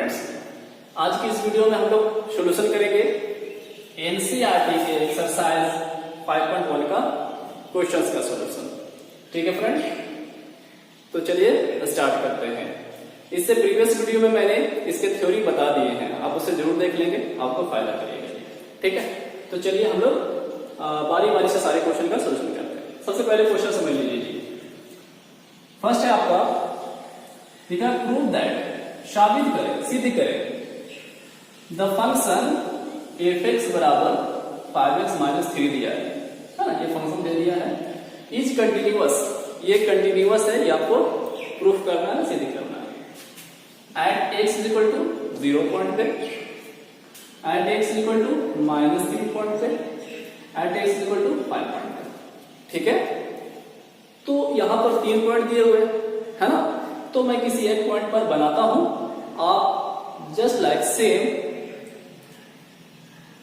Friends, आज की इस वीडियो में हम लोग सॉल्यूशन करेंगे एनसीईआरटी के एक्सरसाइज 5.1 का क्वेश्चंस का सॉल्यूशन। ठीक है फ्रेंड, तो चलिए स्टार्ट करते हैं। इससे प्रीवियस वीडियो में मैंने इसके थ्योरी बता दिए हैं, आप उसे जरूर देख लेंगे, आपको फायदा करेगा। ठीक है, तो चलिए हम लोग बारी बारी से सारे क्वेश्चन का सॉल्यूशन करते हैं। सबसे पहले क्वेश्चन समझ लीजिए। फर्स्ट है आपका लिखा प्रूव दैट, साबित करें, सिद्ध करें द फंक्शन f(x) बराबर 5x - 3 दिया है ना, ये फंक्शन दे दिया है, इज कंटिन्यूअस, ये कंटिन्यूअस है, ये आपको प्रूफ करना है, सिद्ध करना है। At x equal to 0 point पे, at x equal to -3 point पे, at x equal to 5 point पे। ठीक है, तो यहां पर 3 पॉइंट दिए हुए है ना, तो मैं किसी एक पॉइंट पर बनाता हूं, आप जस्ट लाइक सेम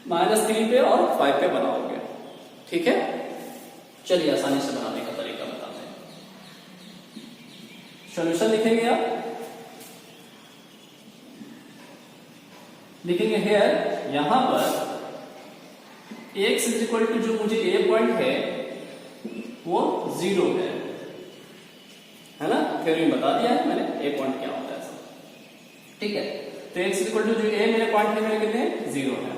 -3 पे और 5 पे बनाओगे। ठीक है, चलिए आसानी से बनाने का तरीका बताते हैं। सॉल्यूशन लिखेंगे आप, लिखेंगे हेयर, यहां पर x इक्वल टू जो मुझे a पॉइंट है वो 0 है ना, थ्योरी में बता दिया है मैंने a पॉइंट क्या होता है सब। ठीक है, तो x इक्वल टू जो a मेरे पॉइंट है मेरे कितने 0 है।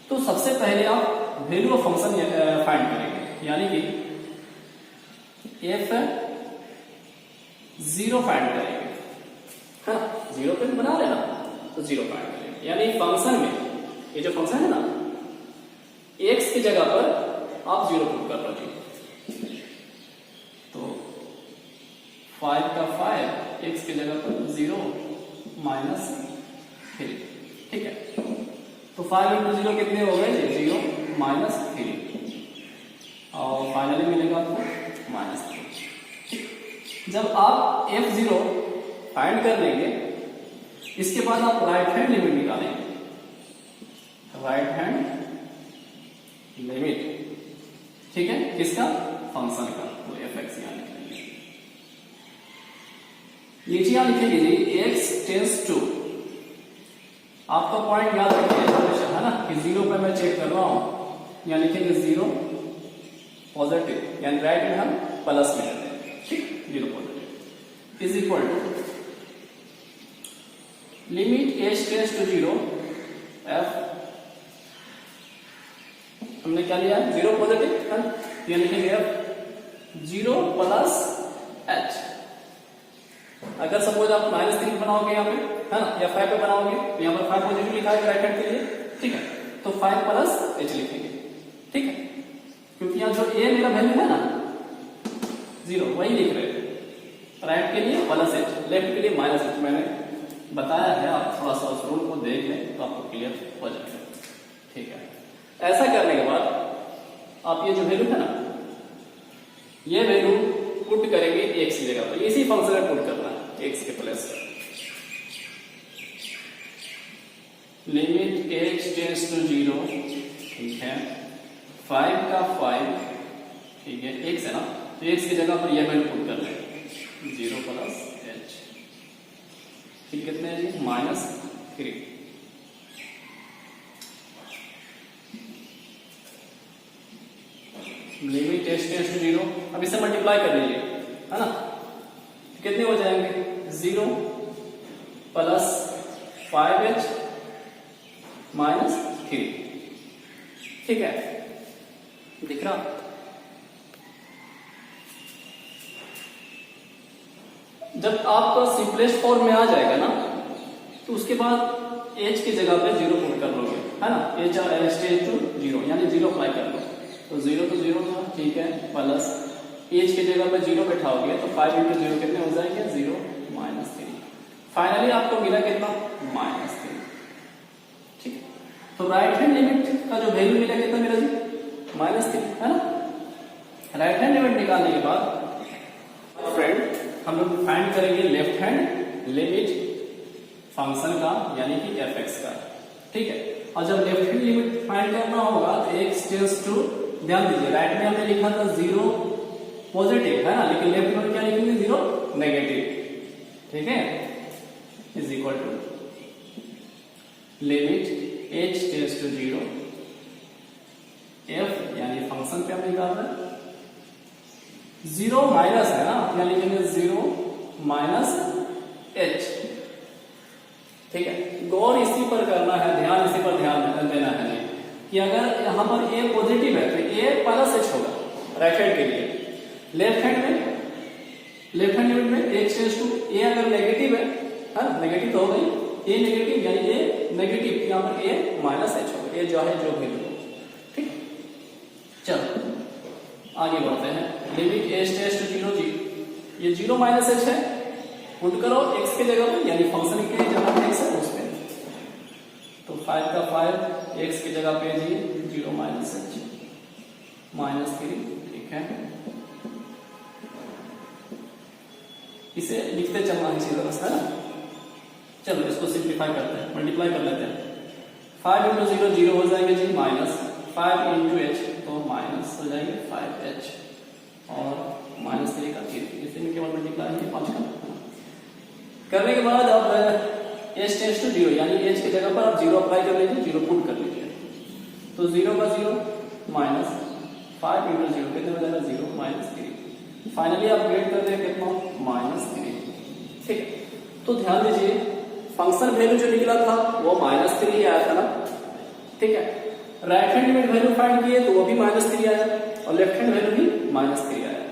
तो सबसे पहले आप वैल्यू ऑफ फंक्शन फाइंड करेंगे, यानी कि f(0) फाइंड करेंगे। हाँ, 0 पे बना लेना, तो 0 फाइंड करेंगे, यानी फंक्शन में ये जो फंक्शन है ना, x की जगह पर आप 0 पुट कर लीजिए, तो 5 का 5 x की जगह पर 0 -3। ठीक है, तो 5 × 0 कितने हो गए, 0 -3, और फाइनली मिलेगा आपको -3। जब आप f(0) फाइंड कर लेंगे, इसके बाद आप राइट हैंड लिमिट निकालेंगे, राइट हैंड लिमिट। ठीक है, किसका, फंक्शन का, तो f(x) यहां लिखेंगे। नीचे यहां लिखेंगे जी x टेंस टू, आपका पॉइंट याद रखिए है ना कि 0 पे मैं चेक कर रहा हूं, यहां लिखेंगे 0 पॉजिटिव, यानी राइट में हम प्लस में लेते हैं। ठीक, 0 positive is equal to limit h tends to 0 f, हमने क्या लिया, 0 पॉजिटिव है, ये लिखेंगे f 0 प्लस h। अगर सपोज आप -3 बनाओगे यहाँ पे है ना, या 5 पे बनाओगे, तो यहाँ पर 5 पॉजिटिव लिखा है राइट हैंड के लिए। ठीक है, तो 5 प्लस h लिखेंगे। ठीक है, क्योंकि यहाँ जो a मेरा वैल्यू है ना 0, वही लिख रहे हैं, राइट के लिए प्लस h, लेफ्ट के लिए -h। मैंने बताया है, आप थोड़ा सा उस रूल को देख लें तो आपको क्लियर हो जाएगा। ठीक है, ऐसा करने के बाद आप ये जो वैल्यू है ना, ये वैल्यू पुट करेंगे x की जगह पर, इसी फंक्शन में पुट करना है, x के plus limit h tends to 0। ठीक है, 5 का 5, ठीक है, x है ना, तो x की जगह पर यह वैल्यू पुट कर लें, 0 प्लस h। ठीक, कितने है जी, -3। लिमिट h टेंस टू 0, अब इसे मल्टीप्लाई कर लीजिए है ना, कितने हो जाएंगे, 0 प्लस 5h -3। ठीक है, दिख रहा, जब आपका सिंपलेस्ट फॉर्म में आ जाएगा ना, तो उसके बाद h की जगह पे 0 पुट कर लोगे है ना, h टेंस टू 0, यानी 0 अप्लाई कर लो, तो 0 तो 0 था। ठीक है, प्लस h की जगह पे 0 बैठाओगे तो 5 × 0 कितने हो जाएंगे, 0 -3। फाइनली आपको मिला कितना, -3। ठीक है, तो राइट हैंड लिमिट का जो वैल्यू मिला कितना मिला जी, -3 है ना। राइट हैंड लिमिट निकालने के बाद फ्रेंड हम लोग फाइंड करेंगे लेफ्ट हैंड लिमिट फंक्शन का, यानी कि f(x) का। ठीक है, और जब लेफ्ट हैंड लिमिट फाइंड करना होगा तो x टेंस टू, ध्यान दीजिए राइट में हमने लिखा था 0 पॉजिटिव है ना, लेकिन लेफ्ट में क्या लिखेंगे, 0 नेगेटिव। ठीक है, is equal to limit h tends to 0 f यानी फंक्शन पे हम निकाल रहे हैं, 0 माइनस है ना, यहाँ लिखेंगे 0 माइनस h। ठीक है, गौर इसी पर करना है, ध्यान इसी पर ध्यान देना है नहीं कि अगर यहां पर a पॉजिटिव है तो a प्लस h होगा राइट हैंड के लिए। लेफ्ट हैंड लिमिट में h टेंड्स टू a अगर नेगेटिव है, नेगेटिव तो हो गई, a नेगेटिव यानी a नेगेटिव, यहां पर a माइनस h होगा, a जो है जो भी हो। ठीक, चलो आगे बढ़ते हैं। लिमिट h टेंड्स टू 0 जी, ये 0 माइनस h है, पुट करो x की जगह पर, यानी फंक्शन के जगह x है उस पे, तो 5 का 5 x की जगह पे जी 0 माइनस h माइनस 3। ठीक है, इसे लिखते चलना इसी तरह से, है ना। चलो इसको सिंप्लीफाई करते हैं, मल्टीप्लाई कर लेते हैं। 5 इंटू 0 0 हो जाएंगे जी, माइनस 5 इंटू h तो माइनस हो जाएंगे 5h और माइनस 3 का 3, इसे में केवल मल्टीप्लाई है 5 का करने के बाद अब h टेंड्स टू 0 यानी h की जगह पर आप 0 अप्लाई कर लीजिए, 0 पुट कर लीजिए, तो 0 का 0 माइनस 5 इंटू 0 कितने हो जाएगा 0 माइनस 3, फाइनली आप ग्रेड कर दें कितना माइनस 3। ठीक है, तो ध्यान दीजिए फंक्शन वैल्यू जो निकला था वो माइनस 3 आया था ना। ठीक है, right hand limit value find किए तो वो भी माइनस 3 आया और लेफ्ट हैंड वैल्यू भी माइनस 3 आया।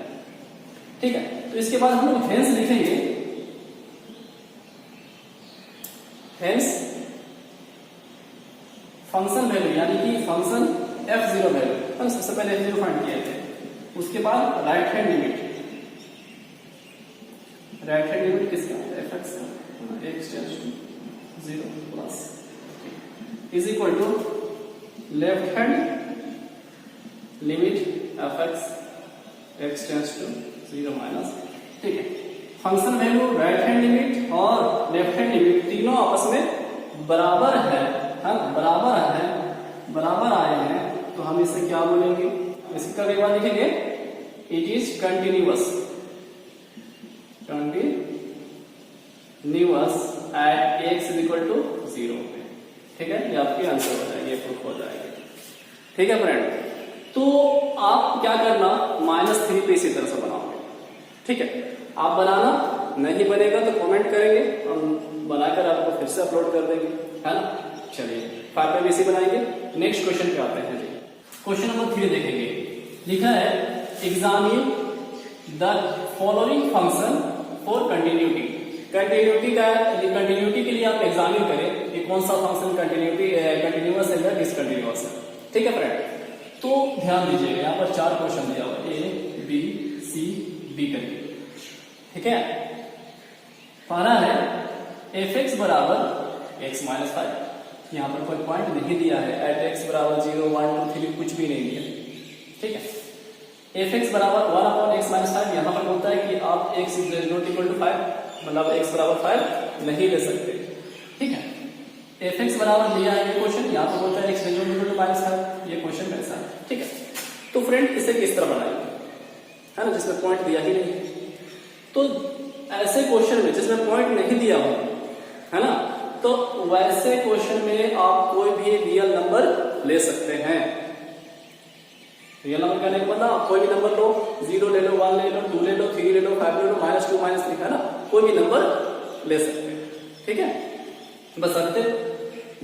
ठीक है, तो इसके बाद हम लोग हेंस लिखेंगे, हेंस फंक्शन वैल्यू यानी कि फंक्शन f0 वैल्यू हम सबसे पहले f0 फाइंड किए थे, उसके बाद राइट हैंड लिमिट किसका fx का, x tends to 0 plus is equal to left hand limit fx x tends to 0 minus. ठीक है, function value right hand limit और लेफ्ट हैंड लिमिट तीनों आपस में बराबर है, बराबर आए हैं, तो हम इसे क्या बोलेंगे, इसका एक बार लिखेंगे it is continuous at x is equal to 0। ठीक है, ये आपकी आंसर हो जाएगी, ये प्रूफ हो जाएगी। ठीक है फ्रेंड, तो आप क्या करना -3 पे इसी तरह से बनाओगे। ठीक है, आप बनाना, नहीं बनेगा तो कमेंट करेंगे, हम बनाकर आपको फिर से अपलोड कर देंगे, है ना। चलिए 5 पे भी इसी बनाएंगे। नेक्स्ट क्वेश्चन पे आते हैं जी, क्वेश्चन नंबर 3 देखेंगे। लिखा है examine the following function for continuity. Continuity के लिए आप एग्जामिन करें कि कौन सा फंक्शन कंटिन्यूअस है या डिसकंटिन्यूअस है। ठीक है फ्रेंड, तो ध्यान दीजिएगा, यहाँ पर 4 क्वेश्चन दिया हुआ A B C D करके। ठीक है, पहला है fx बराबर x माइनस 5, यहाँ पर कोई पॉइंट नहीं दिया है, एट x बराबर 0 1 2 3 कुछ भी नहीं दिया। ठीक है, fx बराबर 1/x माइनस 5, यहाँ पर बोलता है कि आप x is not equal to 5, मतलब x बराबर 5 नहीं ले सकते। ठीक है, fx बराबर दिया है ये क्वेश्चन, यहाँ पर बोलता है x is not equal to -5, ये क्वेश्चन कैसा है। ठीक है, तो फ्रेंड इसे किस तरह बनाएंगे, है ना, जिसमें पॉइंट दिया ही नहीं। तो ऐसे क्वेश्चन में जिसमें पॉइंट नहीं दिया हो, है ना, तो वैसे क्वेश्चन में आप कोई भी रियल नंबर ले सकते हैं। रियल नंबर कहने का मतलब आप कोई भी नंबर लो, 0 ले लो, 1 ले लो, 2 ले लो, 3 ले लो, 5 ले लो, -2 -3, है ना, कोई भी नंबर ले सकते हैं। ठीक है, बस रखते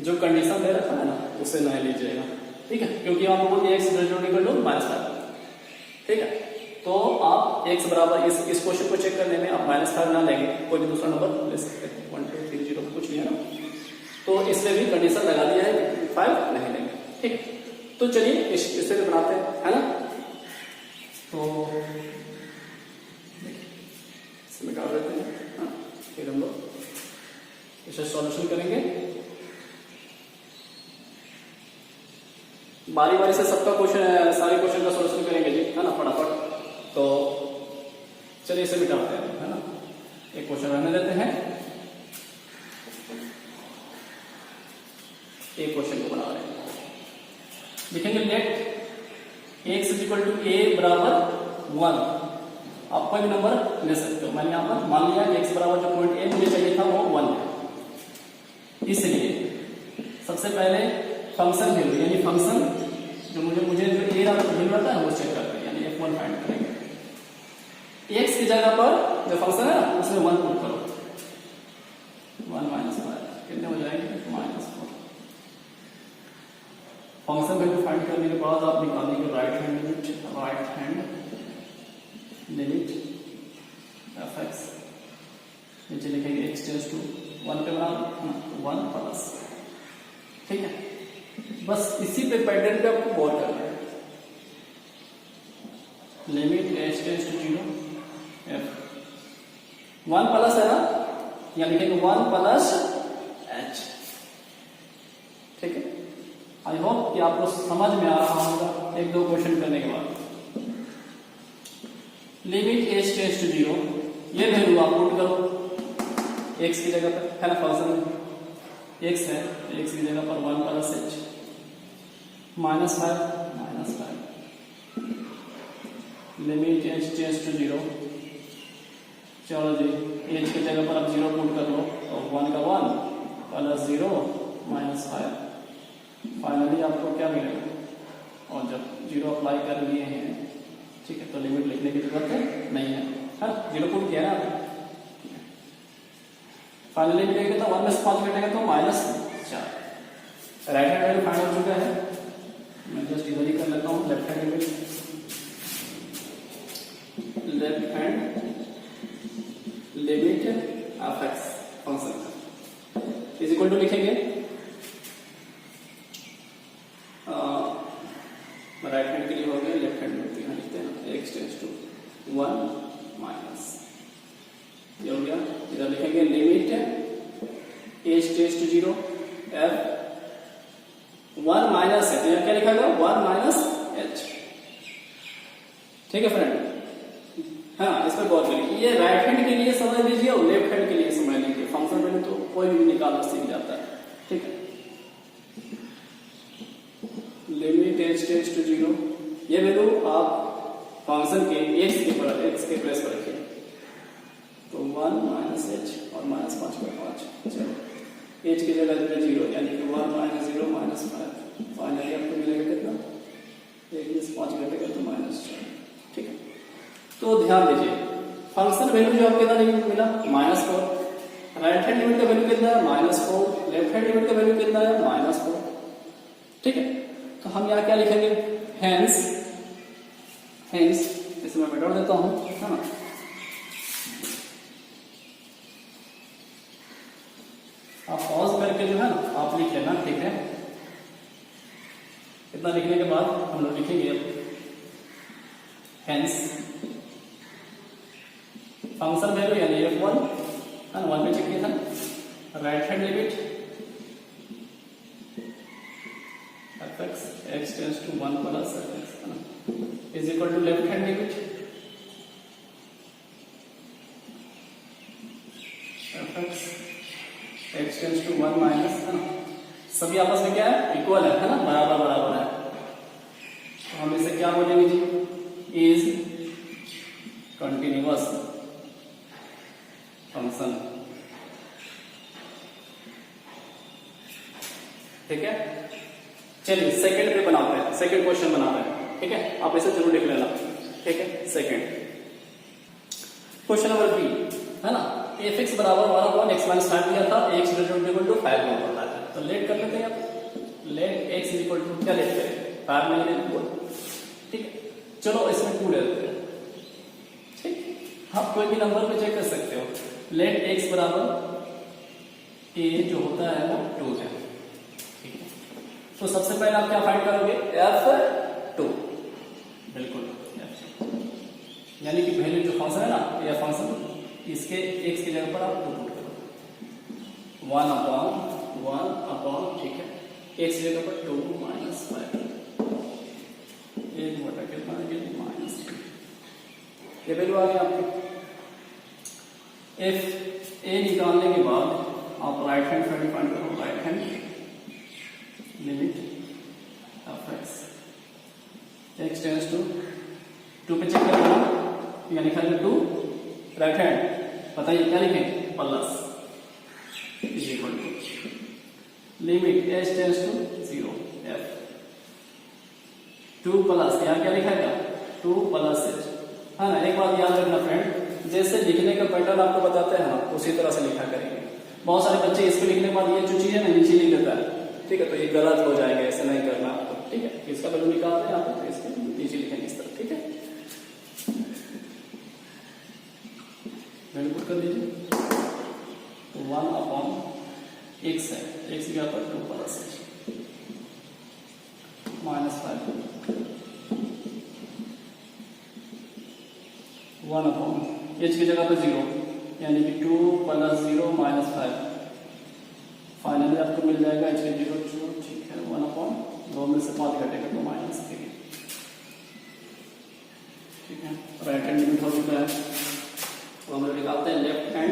जो कंडीशन दे रखा है ना उसे नहीं लीजिएगा। ठीक है, क्योंकि आप बोलते हैं x इक्वल टू -5। ठीक है, तो आप x बराबर इस क्वेश्चन को चेक करने में आप -5 ना लेंगे, कोई भी दूसरा नंबर ले सकते हैं, 1 2 3 0 कुछ भी, है ना। तो इसमें भी कंडीशन लगा दिया है 5 नहीं लेंगे। ठीक, तो चलिए इसे भी बनाते हैं, है ना। तो इसमें कर देते हैं, फिर हम लोग इसे सॉल्यूशन करेंगे। बारी बारी से सबका क्वेश्चन, सारे क्वेश्चन का सॉल्यूशन करेंगे जी, है ना, फटाफट। तो चलिए इसे मिटाते हैं, है ना, एक क्वेश्चन रहने देते हैं, एक क्वेश्चन को बना रहे हैं। लिखेंगे let x is equal to a बराबर 1, आप कोई भी नंबर ले सकते हो। मैंने यहाँ पर मान लिया कि x बराबर जो पॉइंट a मुझे चाहिए था वो 1 है, इसलिए सबसे पहले फंक्शन वैल्यू यानी फंक्शन जो मुझे जो ए वैल्यू आता है वो चेक करते हैं, यानी f1 फाइंड करेंगे। x की जगह पर जो फंक्शन है ना उसमें 1 पुट करो, 1 माइनस 5 कितने हो जाएंगे -4। फंक्शन वैल्यू फाइंड करने के बाद आप निकालेंगे राइट हैंड लिमिट f(x), नीचे लिखेंगे x टेंड्स टू 1 पे बना 1 प्लस, ठीक है। बस इसी पे पैटर्न पे आपको गौर करना है। Limit h tends to 0 f 1 plus है ना, या लिखेंगे 1 प्लस h, ठीक है। आई होप कि आपको समझ में आ रहा होगा एक दो क्वेश्चन करने के बाद। लिमिट h टेंड्स टू 0, ये वैल्यू आप पुट करो x की जगह पर, है ना, फंक्शन में x है, x की जगह पर 1 plus h -5 limit h tends to 0, चलो जी h की जगह पर आप 0 पुट कर लो तो 1 का 1 प्लस 0 -5, फाइनली आपको क्या मिलेगा। और जब 0 अप्लाई कर लिए हैं, ठीक है, तो लिमिट लिखने की जरूरत नहीं है, 0 पुट किया ना आपने। फाइनली मिलेगा तो 1 में से 5 घटेगा तो -4। राइट हैंड वैल्यू फाइंड हो चुका है, मैं जस्ट इधर ही कर लेता हूँ। Left hand limit f(x) function is equal to लिखेंगे राइट हैंड के लिए हो गया, लेफ्ट हैंड में यहाँ लिखते हैं x टेंड्स टू 1 माइनस, ये हो गया। इधर लिखेंगे limit h tends to 0 f 1 minus है, तो यहाँ क्या लिखा गया 1 माइनस h, ठीक है फ्रेंड। हाँ, इस पर गौर करिए, ये राइट हैंड के लिए समझ लीजिए और लेफ्ट हैंड के लिए समझ लीजिए। फंक्शन वैल्यू तो कोई भी निकालना सीख जाता है, ठीक है। लिमिट h टेंड्स टू 0, ये वैल्यू आप फंक्शन के x के प्लेस पर रखिए, तो 1 माइनस h और -5 पर 5, चलो h की जगह 0 यानी कि 1 माइनस 0 -5, फाइनली आपको मिलेगा कितना, 1 में से 5 घटेगा तो -4, ठीक है। तो ध्यान दीजिए फंक्शन वैल्यू जो आपको कितना मिला -4, राइट हैंड लिमिट का वैल्यू कितना है -4, लेफ्ट हैंड लिमिट का वैल्यू कितना है -4, ठीक है। तो हम यहाँ क्या लिखेंगे, हेंस इसे मैं मिटा देता हूं, है ना। आप पॉज करके जो है ना आप लिख लेना, ठीक है। इतना लिखने के बाद हम लोग लिखेंगे हेंस फंक्शन वैल्यू यानी f1 है ना, 1 पे चेक किया था, right hand limit f(x) x tends to 1 plus f(x) है ना, is equal to left hand limit f(x) x tends to 1 minus, है ना, सभी आपस में क्या है इक्वल है ना, बराबर है। तो हम इसे क्या बोलेंगे जी, इज कंटिन्यूअस फंक्शन, ठीक है। चलिए सेकंड पे बनाते हैं, सेकंड क्वेश्चन बनाते हैं, ठीक है। आप इसे जरूर लिख लेना, ठीक है। सेकंड क्वेश्चन नंबर 3 है ना, f(x) बराबर 1/x-5 दिया था, x इक्वल टू 5 में होता है, तो लेट कर लेते हैं आप। लेट x इक्वल टू क्या लेट करें, 5 में लेते हैं, ठीक है। चलो इसमें 2 ले लेते हैं, ठीक। आप कोई भी नंबर पे चेक कर सकते हो। लेट x बराबर a जो होता है वो 2 है, ठीक है। तो सबसे पहले आप क्या फाइंड करोगे, f(2), बिल्कुल f2, यानी कि पहले जो फंक्शन है ना, यह फंक्शन इसके x की जगह पर आप 2 पुट करो, 1/1, ठीक है। x की जगह पर 2 माइनस 5, 1 बटा कितना -3, ये वैल्यू आ गई आपकी। f(a) निकालने के बाद आप राइट हैंड साइड फाइंड करो, right hand limit f(x) x tends to 2 पे चेक करना, या लिखा है 2, राइट हैंड बताइए क्या लिखें, plus is equal to limit h tends to 0 f 2 plus यहाँ क्या लिखा है 2 प्लस h है ना। एक बात याद रखना फ्रेंड, जैसे लिखने का पैटर्न आपको बताते हैं ना उसी तरह से लिखा करेंगे। बहुत सारे बच्चे इसको लिखने के बाद ये जो चीज है ना नीचे लिख देता है, ठीक है, तो ये गलत हो जाएगा, ऐसा नहीं करना आपको, ठीक है। इसका वैल्यू निकालते हैं आप, तो इसके नीचे लिखेंगे इस तरह, ठीक है। वैल्यू पुट कर दीजिए, तो 1/x है, x की जगह पर 2 प्लस h -5 1/h की जगह पर 0, यानी कि 2 प्लस 0 -5। फाइनली आपको मिल जाएगा h की 0 ठीक है 1/2 में से 5 घटेगा तो -3, ठीक है। राइट हैंड लिमिट हो चुका है, तो हम लोग निकालते हैं लेफ्ट हैंड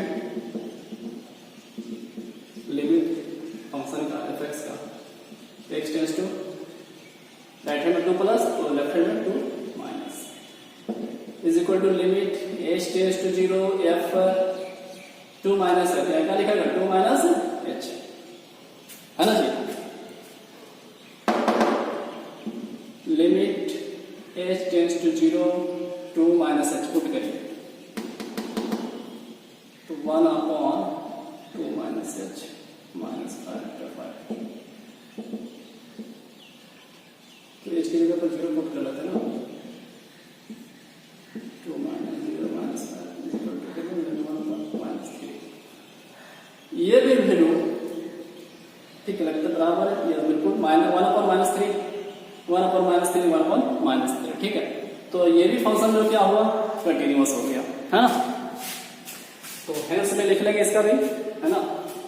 लिमिट फंक्शन का f(x) का। x tends to right hand में 2 प्लस, तो लेफ्ट हैंड में 2 minus, is equal to limit h tends to 0 f 2 minus है, क्या लिखा है 2 माइनस h, है ना जी। लिमिट h tends to 0 2 minus h put करिए, तो 1/2 माइनस h -5 तो h की जगह पर 0 पुट कर लेते हैं ना, 2 माइनस 0 -5 -3। ये भी वैल्यू ठीक है लगता है बराबर है, ये बिल्कुल -1/-3 1/-3 ठीक है। तो ये भी फंक्शन जो क्या हुआ कंटिन्यूअस हो गया, है ना। तो हेंस में लिख लेंगे इसका भी, है ना,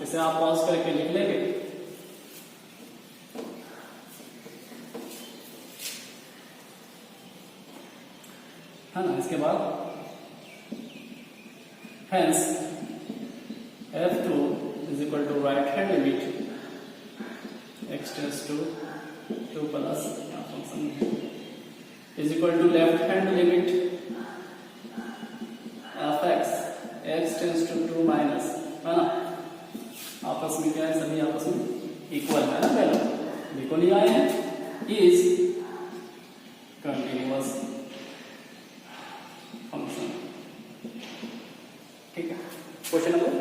इसे आप पॉज करके लिख लेंगे। है ना, इसके बाद hence f2 is equal to right hand limit x tends to 2 plus function is equal to left hand limit f(x) x tends to 2 minus, है ना। आपस में क्या है, सभी आपस में इक्वल है ना, पहले देखो नहीं आए हैं, इज कंटिन्यूअस फंक्शन, ठीक है। क्वेश्चन नंबर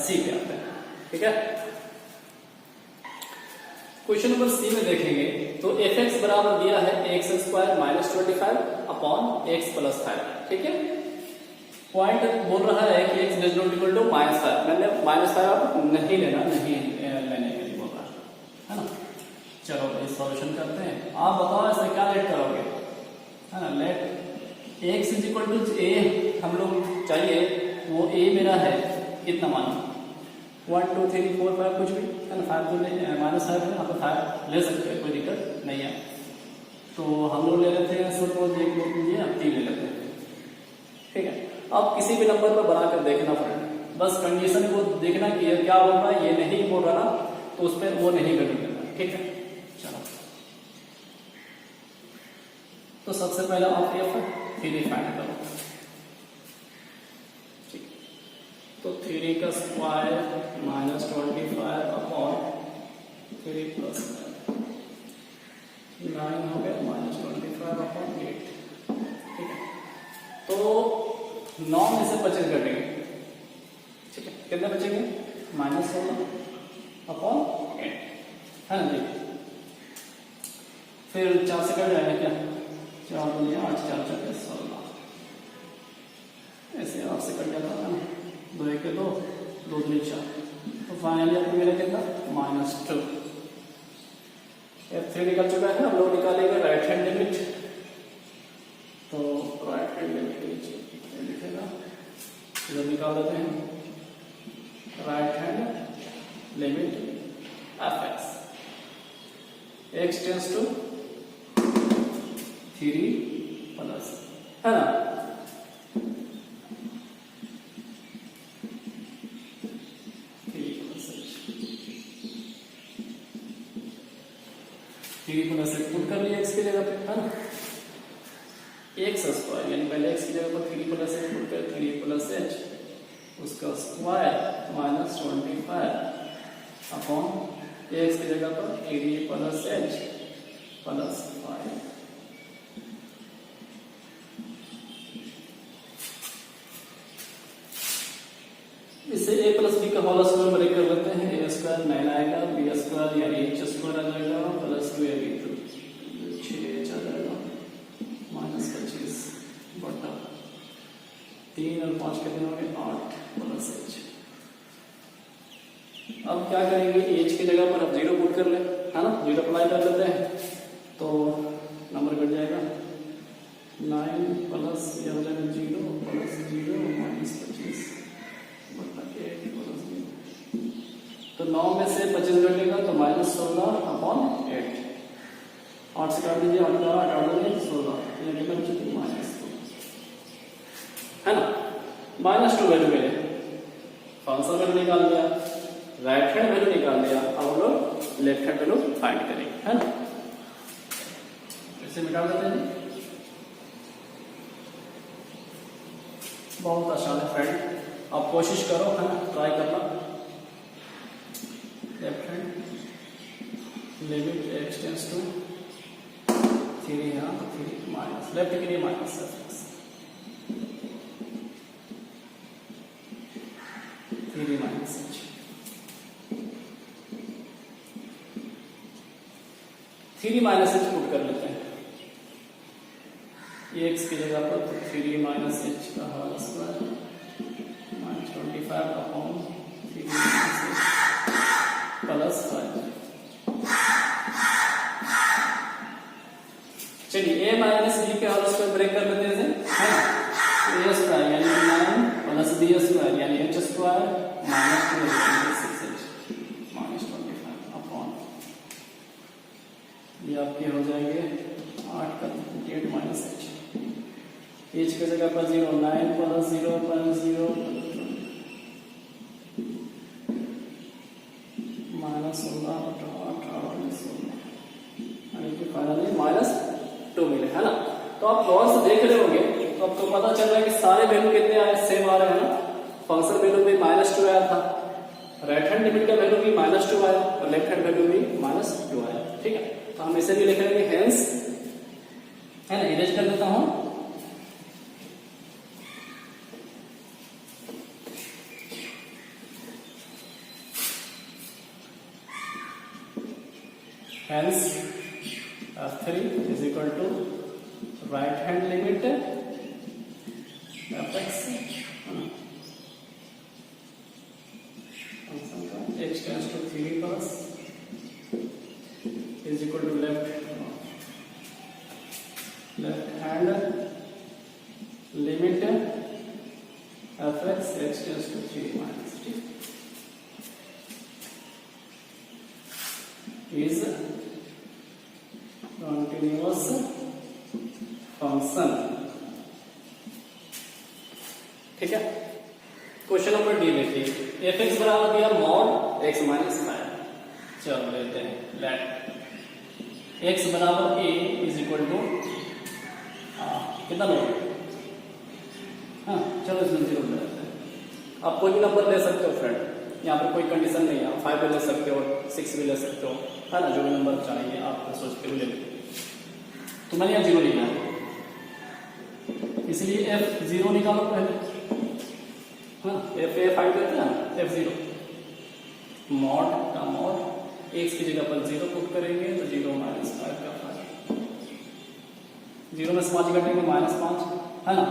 सी पे आते हैं, ठीक है। क्वेश्चन नंबर सी में देखेंगे तो f(x) बराबर दिया है x² -25/x + 5, ठीक है। पॉइंट बोल रहा है कि x > -5, मैंने -5 आप नहीं लेना, नहीं लेने के लिए बोल रहा है ना। चलो इस सॉल्यूशन करते हैं, आप बताओ ऐसे क्या लेट करोगे, है ना। लेट x = a हम लोग चाहिए, वो a मेरा है कितना मानो 1 2 3 4 5 कुछ भी, है ना। 5 तो -5 है, आप 5 ले सकते हैं, कोई दिक्कत नहीं है। तो हम लोग ले लेते हैं सिर्फ 1 2 3 ले लेते हैं, ठीक है। अब किसी भी नंबर पर बनाकर देखना फ्रेंड, बस कंडीशन को देखना कि ये क्या बोल रहा है, ये नहीं बोल रहा ना, तो उस पर वो नहीं वैल्यू करना, ठीक है। चलो तो सबसे पहले आप f3 फाइंड करो, ठीक। तो 3 का स्क्वायर -25/3 + 9 हो गया -25/8, ठीक है। तो 9 में से 25 घटेंगे, ठीक है। कितने बचेंगे -16/8, है ना जी। फिर 4 से कट जाएगा क्या, 4 दूनी 8 4 4 16, ऐसे 8 से कट जाता है ना, 2 1 2 2 दूनी 4, तो फाइनली आपको मिला कितना -2। f3 निकल चुका है, हम लोग निकालेंगे राइट हैंड लिमिट। तो राइट हैंड लिमिट लिखेगा, इधर निकाल देते हैं right hand limit f(x) x tends to 3 plus, है ना। पुट कर लिया x की जगह पे, है ना। x² यानी पहले x की जगह पर 3 + h पुट कर, 3 + h उसका स्क्वायर -25/8 एक्स की जगह पर 3 प्लस एच प्लस 5। इसे a प्लस बी का होल स्क्वायर ब्रेक कर लेते हैं। ए स्क्वायर 9 आएगा, बी स्क्वायर यानी एच स्क्वायर आ जाएगा प्लस 2ab 6 आ जाएगा माइनस 25 बटा 3 और 5 कितने हो गए 8 प्लस एच। अब क्या करेंगे, एच की जगह पर अब 0 पुट कर ले, है ना, 0 अप्लाई कर लेते हैं तो नंबर कट जाएगा 9 प्लस ये हो जाएगा 0 प्लस 0 माइनस 25 बटा 8 प्लस 0। तो 9 में से 25 घटेगा तो माइनस 16 अपॉन 8। 8 से काट दीजिए, 8 का 8 8 होंगे 16 माइनस 2, है ना, माइनस 2 वैल्यू मिले, फंक्शन वैल्यू निकाल दिया, राइट हैंड वैल्यू निकाल दिया। अब हम लोग लेफ्ट हैंड वैल्यू फाइंड करेंगे, है ना। इसे मिटा देते हैं, बहुत आसान है फ्रेंड, आप कोशिश करो, है ना, ट्राई करना। Left hand limit x tends to 3 यहाँ तो 3 माइनस लेफ्ट के लिए minus 3 minus h. 3 minus h put कर लेते हैं एक्स की जगह पर, तो 3 माइनस एच का whole square minus 25 upon 3 minus h plus 5। चलिए ए माइनस बी के होल स्क्वायर ब्रेक कर लेते हैं, है ए स्क्वायर यानी 9 प्लस बी स्क्वायर यानी h square minus 2 minus 25 upon ये आपके हो जाएंगे 8 का 8 माइनस एच। एच की जगह पर 0 9 प्लस 0 प्लस 0 माइनस 16 यानी कि फाइनली माइनस 2 मिले, है ना। तो आप गौर से देख रहे होंगे तो आपको पता चल रहा है कि सारे वैल्यू कितने आए, सेम आ रहे हैं ना। फंक्शन वैल्यू भी माइनस 2 आया था, राइट हैंड लिमिट का वैल्यू भी माइनस 2 आया और लेफ्ट हैंड वैल्यू भी माइनस 2 आया, ठीक है। तो हम इसे भी लिख लेंगे हेंस, है ना, इरेज कर देता हूं। Hence f3 is equal to right hand limit fx x tends to 3 plus is equal to left hand limit fx x tends to 3 minus 3 is continuous function, ठीक है। क्वेश्चन नंबर डी देखिए, F x बराबर दिया mod x minus 5। चलो लेते हैं late x बराबर ए is equal to कितना लो, हाँ चलो इसमें 0 ले लेते हैं। आप कोई भी नंबर ले सकते हो फ्रेंड, यहाँ पर कोई कंडीशन नहीं है, आप 5 भी ले सकते हो 6 भी ले सकते हो, है ना, जो भी नंबर चाहिए आप सोच के भी ले लो। तो मैंने यहाँ 0 लिखा है, इसलिए f 0 निकालो पहले, हाँ f a फाइंड करते हैं ना, f 0 मॉड का मॉड x की जगह पर 0 पुट करेंगे तो 0 माइनस 5 का 5, 0 में से 5 घटेंगे माइनस 5, है ना।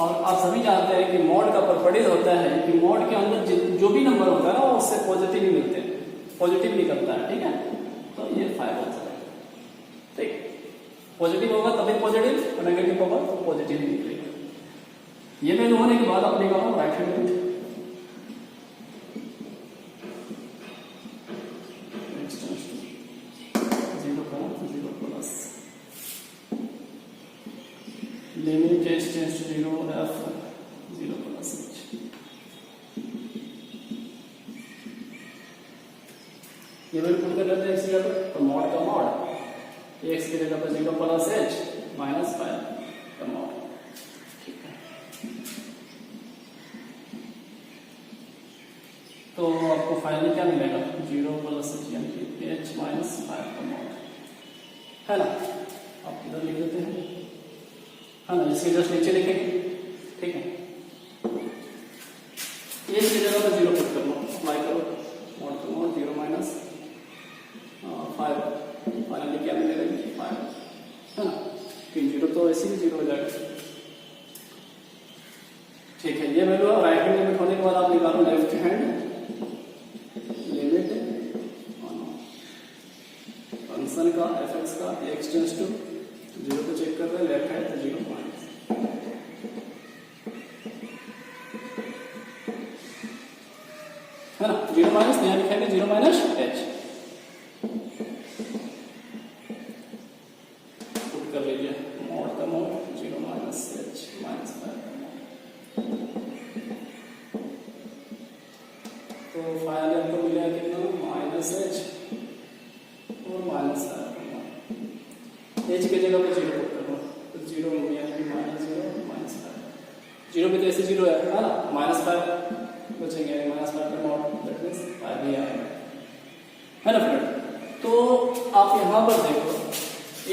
और आप सभी जानते हैं कि मॉड का प्रॉपर्टीज होता है कि मॉड के अंदर जो भी नंबर होता है ना उससे पॉजिटिव ही मिलते हैं, पॉजिटिव निकलता है, ठीक है। तो ये 5 हो जाएगा, ठीक, पॉजिटिव होगा तभी पॉजिटिव और नेगेटिव होगा तो पॉजिटिव ही निकलेगा। ये वैल्यू होने के बाद अपने का right hand limit limit h tends to 0 f 0 plus h। ये वैल्यू पुट कर लेते हैं x की जगह पर, तो मॉड का मॉड x की जगह पर 0 प्लस h माइनस 5 का मॉड, ठीक है। तो आपको फाइनली क्या मिलेगा 0 प्लस h यानी कि है ना, आप इधर लिख देते हैं, है ना, इसके जस्ट नीचे लिखेंगे, ठीक है। ये इसकी जगह पर 0 पुट कर लो, अप्लाई करो, mod to mod 0 minus 5, finally क्या मिलेगा 5, है ना, 3 0 तो ऐसे ही 0 हो जाएगा, ठीक है। ये वैल्यू राइट हैंड लिमिट होने के बाद आप निकालो लेफ्ट हैंड लिमिट फंक्शन का fx का, x टेंड्स टू 0 को चेक कर रहे हैं, लेफ्ट हैंड तो 0 माइनस, है ना, 0 माइनस, यहाँ लिखेंगे 0 माइनस h, पुट कर लीजिए, मोड का मोड 0 माइनस h माइनस 5, तो फाइनली आपको मिलेगा कितना माइनस h और माइनस 5, h की जगह पे 0 पुट कर दो, तो 0 हो गया माइनस 0 माइनस 5, 0 पे तो ऐसे 0 है ना, माइनस 5 बचेंगे, माइनस 5 का नॉट दैट मींस 5 भी आएगा, है ना फ्रेंड। तो आप यहाँ पर देखो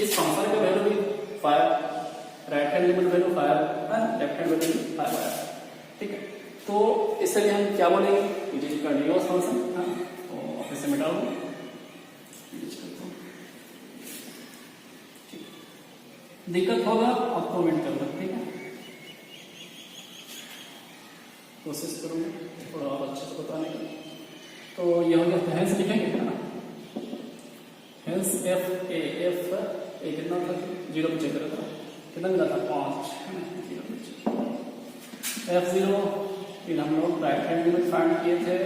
इस फंक्शन का वैल्यू भी 5, राइट हैंड लिमिट वैल्यू 5 है, लेफ्ट हैंड वैल्यू 5 आया, ठीक है। तो इसलिए हम क्या बोलेंगे, इट इज कंटीन्यूअस फंक्शन, है, तो आप इसे मिटा दो, दिक्कत होगा आप कमेंट करना, ठीक है, कोशिश करूंगा थोड़ा और अच्छे से बताने का। तो ये हो गया, हेंस लिखेंगे ना, हेंस एफ ए कितना था, 0 पे चेक करा था, कितना मिला था 5, f0 फिर हम लोग राइट हैंड लिमिट फाइंड किए थे,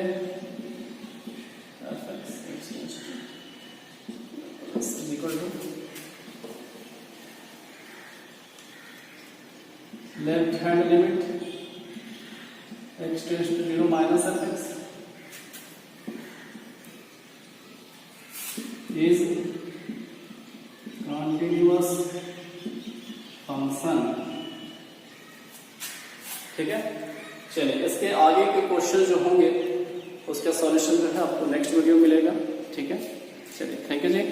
left hand limit x tends to 0 minus fx is continuous function, ठीक है। चलिए इसके आगे के क्वेश्चन जो होंगे उसका सॉल्यूशन जो है आपको नेक्स्ट वीडियो मिलेगा, ठीक है। चलिए थैंक यू जी।